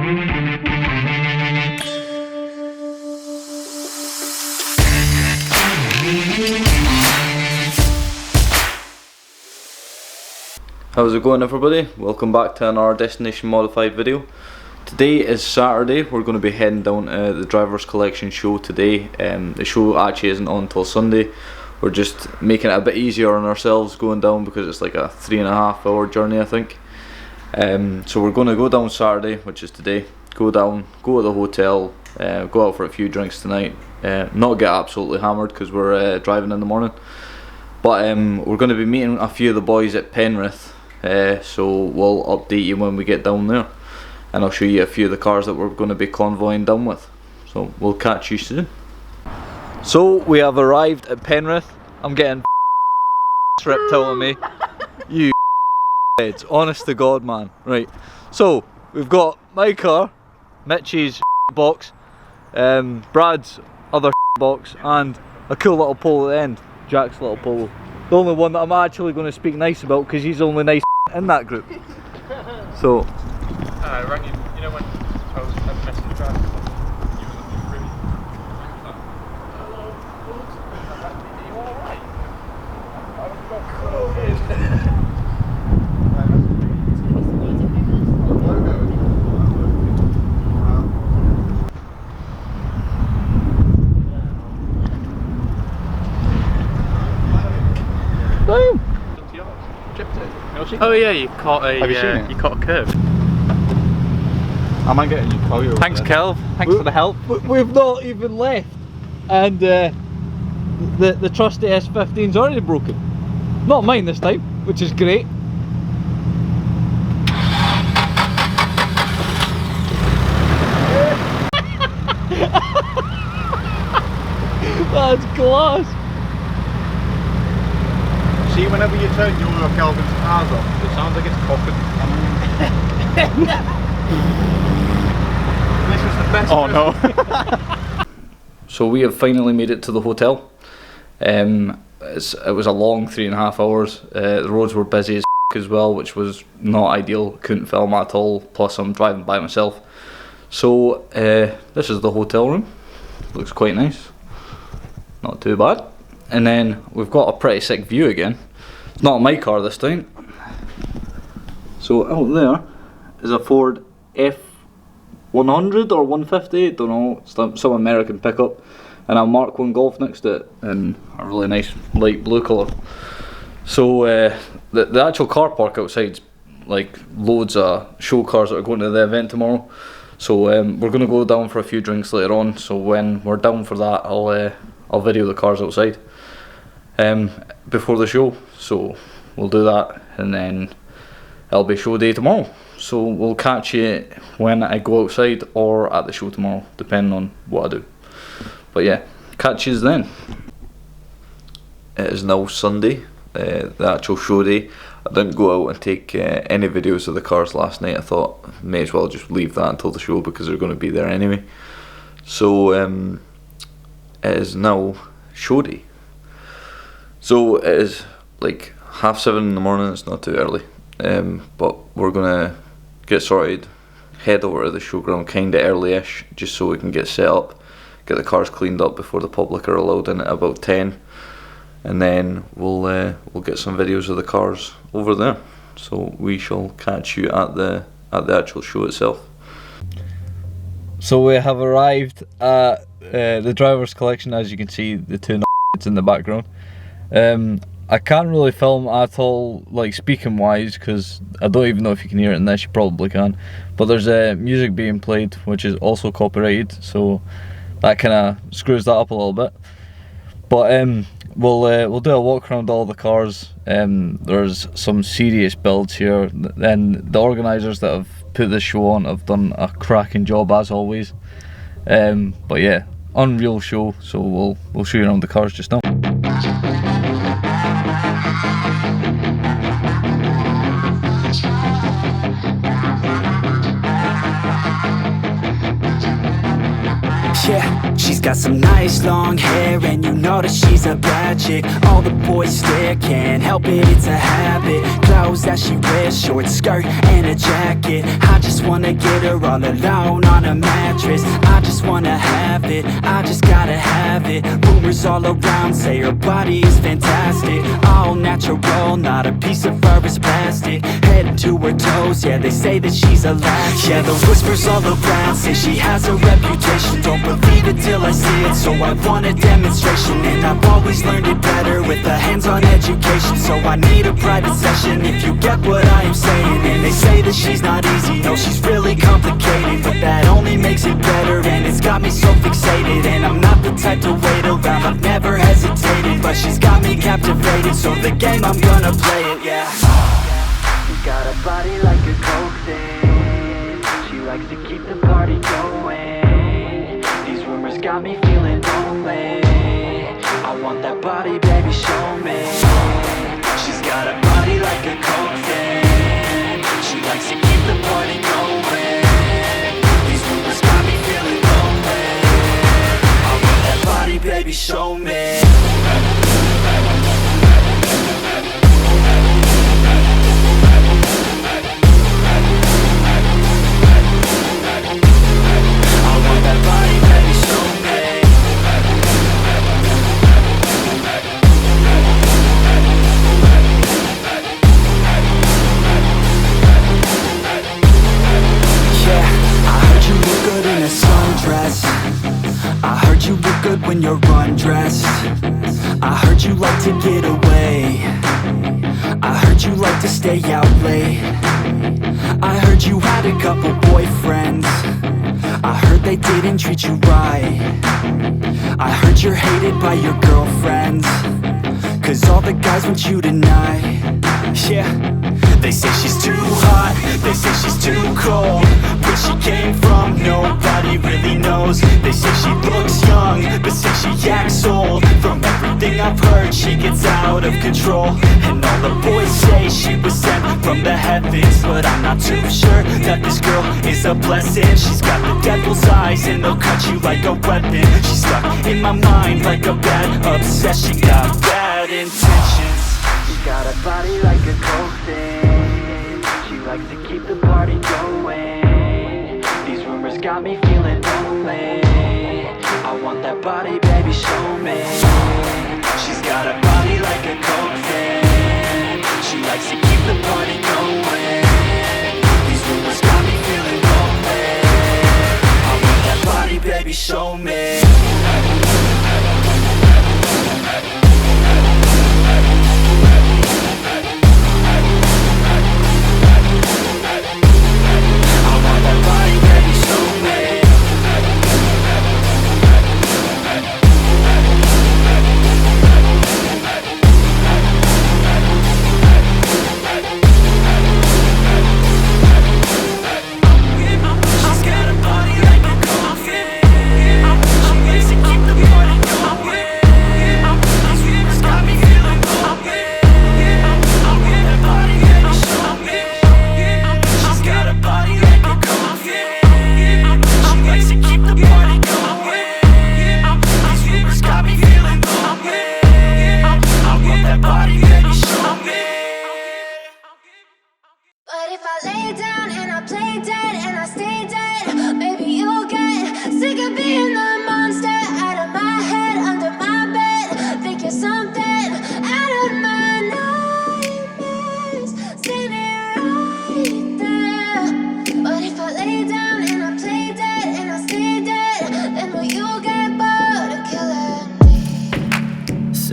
How's it going, everybody? Welcome back to another Destination Modified video. Today is Saturday. We're going to be heading down to the Drivers Collection show today. The show actually isn't on until Sunday. We're just making it a bit easier on ourselves going down because it's like a 3.5 hour journey, I think. So we're going to go down Saturday, which is today. Go down, go to the hotel, go out for a few drinks tonight. Not get absolutely hammered because we're driving in the morning. But we're going to be meeting a few of the boys at Penrith. So we'll update you when we get down there, and I'll show you a few of the cars that we're going to be convoying down with. So we'll catch you soon. So we have arrived at Penrith. I'm getting ripped out of me. You heads, honest to God, man. Right, so we've got my car, Mitchie's box, Brad's other box, and a cool little pole at the end, Jack's little pole. The only one that I'm actually going to speak nice about because he's the only nice in that group. So I rang you, you know when I was messaging the driver, you were looking really... Hello, are you alright? I've got COVID. Oh yeah, you caught a. Have you seen it? You caught a curve. I might get a new car. Thanks, Kelv. Thanks for the help. we've not even left, and the trusty S15's already broken. Not mine this time, which is great. That's class. See, whenever you turn your Kelvin's cars off, it sounds like it's coughing. This is the best. Oh no. So we have finally made it to the hotel. It was a long 3.5 hours. The roads were busy as well, which was not ideal. Couldn't film at all. Plus I'm driving by myself. So this is the hotel room. Looks quite nice. Not too bad. And then we've got a pretty sick view again. It's not my car this time. So out there is a Ford F100 or 150, don't know, some American pickup, and a Mark 1 Golf next to it in a really nice light blue colour. So the actual car park outside's like loads of show cars that are going to the event tomorrow. So we're going to go down for a few drinks later on, so when we're down for that I'll video the cars outside before the show. So we'll do that, and then it'll be show day tomorrow. So we'll catch you when I go outside or at the show tomorrow, depending on what I do. But yeah, catch you then. It is now Sunday, the actual show day. I didn't go out and take any videos of the cars last night. I thought may as well just leave that until the show because they're going to be there anyway. So it is now show day. So it is like 7:30 in the morning. It's not too early, but we're gonna get sorted, head over to the showground kinda early-ish, just so we can get set up, get the cars cleaned up before the public are allowed in at about 10, and then we'll get some videos of the cars over there. So we shall catch you at the actual show itself. So we have arrived at the Drivers Collection. As you can see, the two in the background. I can't really film at all, like speaking wise, because I don't even know if you can hear it in this. You probably can, but there's music being played which is also copyrighted, so that kind of screws that up a little bit. But we'll do a walk around all the cars. There's some serious builds here, and the organisers that have put this show on have done a cracking job as always. But yeah, unreal show. So we'll show you around the cars just now. Yeah, She's got some nice long hair, and you know that she's a bad chick. All the boys stare, can't help it, it's a habit. Clothes that she wears, short skirt and a jacket. I just wanna get her all alone on a mattress. I just wanna have it, I just gotta have it. Rumors all around say her body is fantastic. All natural, not a piece of fur is plastic. Head to her toes, yeah, they say that she's a latch. Yeah, the whispers all around say she has a reputation. Don't believe it till I see it, so I want a demonstration. And I've always learned it better with a hands-on education. So I need a private session, if you get what I am saying. And they say that she's not easy, no, she's really complicated. But that only makes it better, and it's got me so fixated. And I'm not the type to wait around, I've never hesitated. But she's got me captivated, so the game, I'm gonna play it, yeah. She got a body like a coke thing. She likes to keep the party going. These rumors got me feeling lonely. I want that body, baby, show me. She's got a body like a coke thing. She likes to keep the party going. These rumors got me feeling lonely. I want that body, baby, show me. I heard you look good when you're undressed. I heard you like to get away. I heard you like to stay out late. I heard you had a couple boyfriends. I heard they didn't treat you right. I heard you're hated by your girlfriends, 'cause all the guys want you tonight. Yeah, they say she's too hot, they say she's too cold. Where she came from, nobody really knows. They say she looks young, but say she acts old. From everything I've heard, she gets out of control. And all the boys say she was sent from the heavens, but I'm not too sure that this girl is a blessing. She's got the devil's eyes, and they'll cut you like a weapon. She's stuck in my mind like a bad obsession. Got bad intentions. She got a body like a coke thing. She likes to keep the party going. These rumors got me feeling lonely. I want that body, baby, show me. She's got a body like a coke thing. She likes to keep the party going. These rumors got me feeling lonely. I want that body, baby, show me.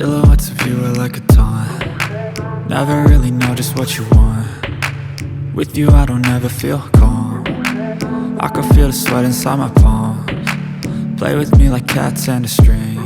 Silhouettes of you are like a taunt. Never really know just what you want. With you I don't ever feel calm. I can feel the sweat inside my palms. Play with me like cats and a string.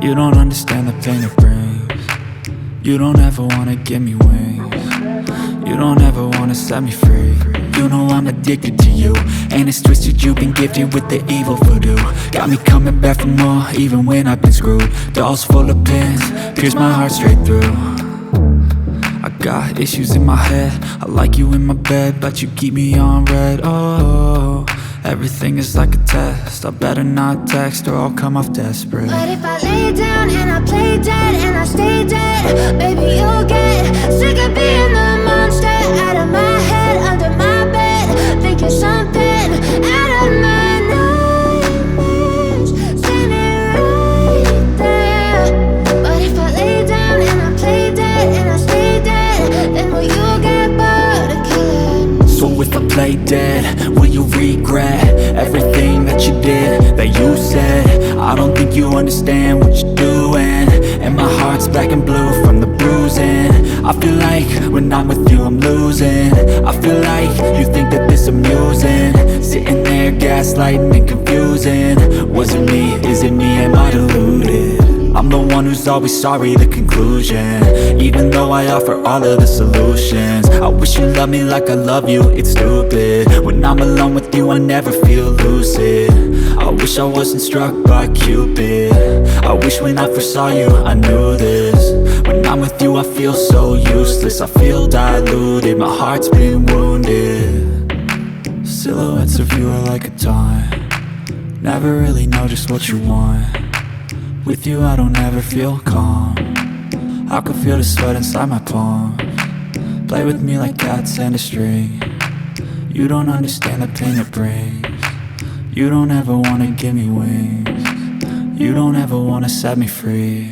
You don't understand the pain it brings. You don't ever wanna give me wings. You don't ever wanna set me free. You know I'm addicted to you, and it's twisted, you've been gifted with the evil voodoo. Got me coming back for more, even when I've been screwed. Dolls full of pins, pierce my heart straight through. I got issues in my head, I like you in my bed, but you keep me on red. Oh, Everything is like a test. I better not text or I'll come off desperate. But if I lay down and I play dead and I stay dead, baby, you'll get sick of being the monster out of my head, under my bed, thinking something out of my nightmares, standing right there. But if I lay down and I play dead and I stay dead, then will you get bored of killing me? So if I play dead, will you regret everything that you did, that you said? I don't think you understand what you're doing, and my heart's black and blue from the bruising. I feel like when I'm with you I'm losing. I feel like you think that this amusing, sitting there gaslighting and confusing. Was it me? Is it me? Am I deluded? I'm the one who's always sorry, the conclusion, even though I offer all of the solutions. I wish you loved me like I love you, it's stupid. When I'm alone with you I never feel lucid. I wish I wasn't struck by Cupid. I wish when I first saw you I knew this. When I'm with you I feel so useless, I feel diluted, my heart's been wounded. Silhouettes of you are like a taunt, never really know just what you want. With you I don't ever feel calm, I can feel the sweat inside my palms. Play with me like cats and a string. You don't understand the pain it brings. You don't ever wanna give me wings. You don't ever wanna set me free.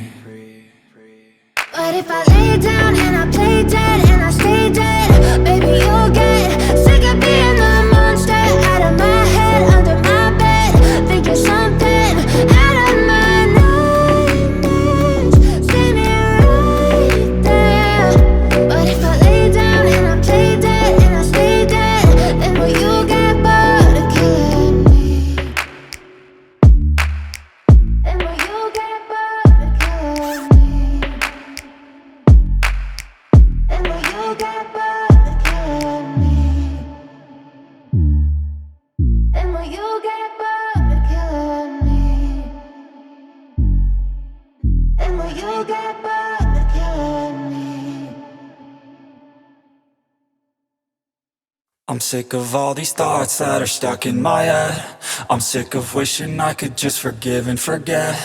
But if I lay down and I play dead and I stay dead, baby, you'll get sick of being the monster out of my head, under my bed, thinking something out of my nightmares, standing right there. But if I lay down and I play dead and I stay dead, then will you get bored of killing me? Then will you get bored of killing me? Then will you get bored of killing me? Then will you get bored of killing me? Then will you get bored of killing me? I'm sick of all these thoughts that are stuck in my head. I'm sick of wishing I could just forgive and forget.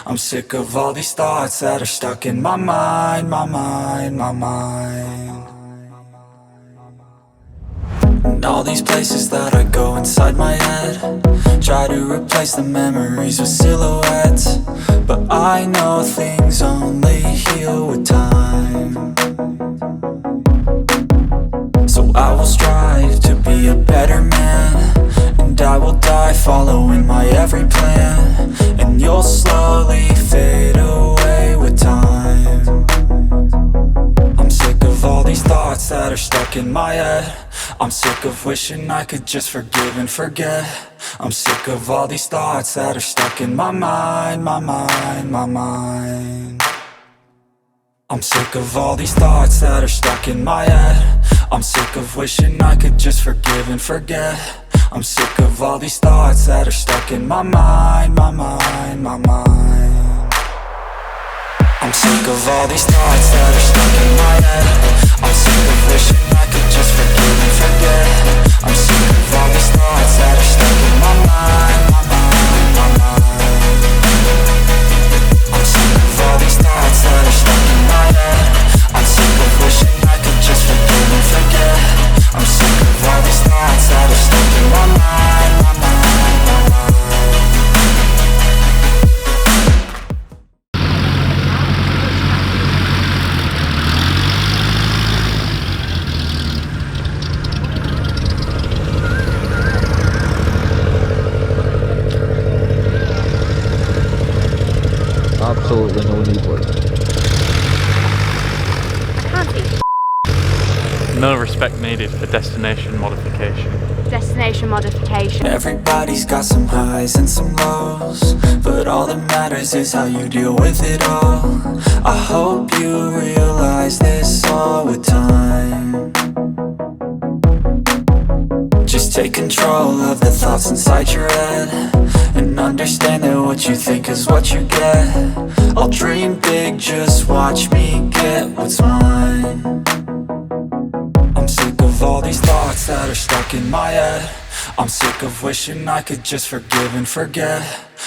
I'm sick of all these thoughts that are stuck in my mind, my mind, my mind. And all these places that I go inside my head, try to replace the memories with silhouettes, but I know things only heal with time. So I will strive to be a better man, and I will die following my every plan, and you'll slowly fade away with time. I'm sick of all these thoughts that are stuck in my head. I'm sick of wishing I could just forgive and forget. I'm sick of all these thoughts that are stuck in my mind, my mind, my mind. I'm sick of all these thoughts that are stuck in my head. I'm sick of wishing I could just forgive and forget. I'm sick of all these thoughts that are stuck in my mind, my mind, my mind. I'm sick of all these thoughts that are stuck in my head. I'm sick of wishing I could just forgive and forget. I'm sick of all these thoughts that are stuck in my mind, my mind, my mind. I'm sick of all these thoughts that are stuck in my head. I'm sick of wishing I could just forgive and forget. I'm sick of all these thoughts that are stuck in my mind, my mind, my mind. Absolutely no need for it. No respect needed for destination modification. Destination modification. Everybody's got some highs and some lows, but all that matters is how you deal with it all. I hope you realize this all with time. Just take control of the thoughts inside your head, and understand that what you think is what you get. I'll dream big, just watch me get what's mine. I'm sick of all these thoughts that are stuck in my head. I'm sick of wishing I could just forgive and forget.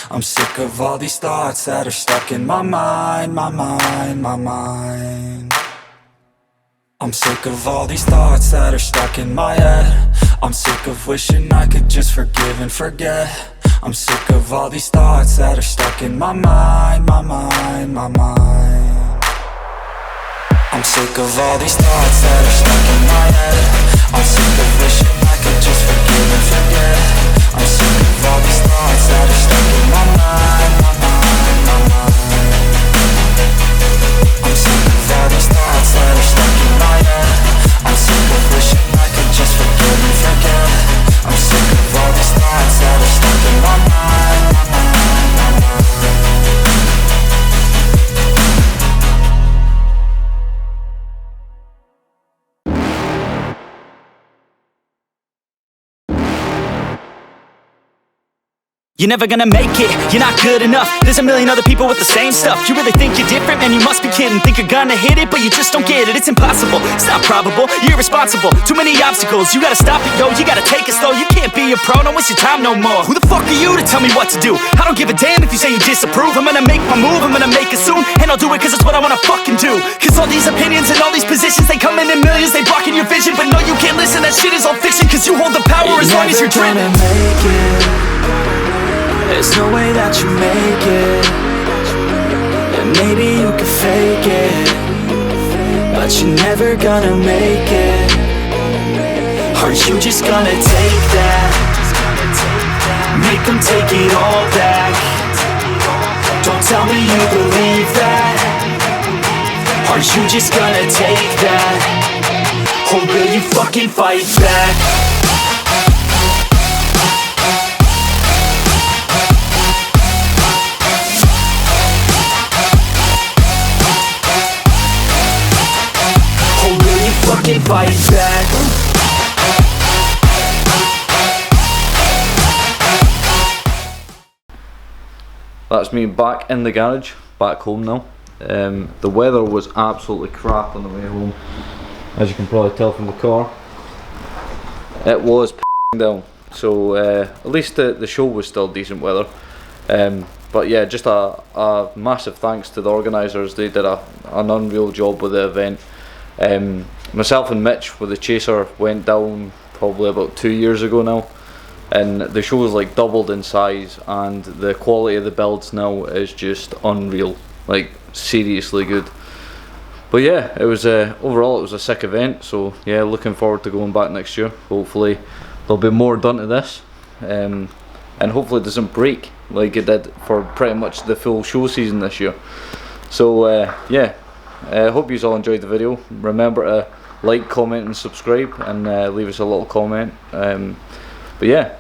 I'm sick of all these thoughts that are stuck in my mind, my mind, my mind. I'm sick of all these thoughts that are stuck in my head. I'm sick of wishing I could just forgive and forget. I'm sick of all these thoughts that are stuck in my mind, my mind, my mind. I'm sick of all these thoughts that are stuck in my head. I'm sick of wishing I could just forgive and forget. I'm sick of all these thoughts that are stuck in my mind, my mind, my mind. I'm sick of all these thoughts that are stuck in my head. I'm sick of wishing I could just forgive and forget. I'm sick of all these thoughts that are stuck in my mind, my mind, my mind. You're never gonna make it, you're not good enough. There's a million other people with the same stuff. You really think you're different? Man, you must be kidding. Think you're gonna hit it, but you just don't get it. It's impossible, it's not probable, you're irresponsible. Too many obstacles, you gotta stop it, yo. You gotta take it slow, you can't be a pro. Don't waste your time no more. Who the fuck are you to tell me what to do? I don't give a damn if you say you disapprove. I'm gonna make my move, I'm gonna make it soon. And I'll do it cause it's what I wanna fucking do. Cause all these opinions and all these positions, they come in millions, they blocking your vision. But no, you can't listen, that shit is all fiction. Cause you hold the power as long as you're dreaming. There's no way that you make it. And maybe you can fake it, but you're never gonna make it. Are you just gonna take that? Make them take it all back. Don't tell me you believe that. Are you just gonna take that? Or will you fucking fight back? Fucking fight back. That's me back in the garage, back home now. The weather was absolutely crap on the way home, as you can probably tell from the car. It was p***ing down, so at least the show was still decent weather. But yeah, just a massive thanks to the organisers. They did an unreal job with the event. Myself and Mitch with the Chaser went down probably about 2 years ago now, and the show is like doubled in size, and the quality of the builds now is just unreal, like seriously good. But yeah, it was overall it was a sick event, so yeah, looking forward to going back next year. Hopefully there'll be more done to this, and hopefully it doesn't break like it did for pretty much the full show season this year. So yeah, I hope you all enjoyed the video. Remember to like, comment and subscribe, and leave us a little comment. But yeah,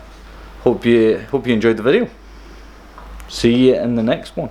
hope you enjoyed the video. See you in the next one.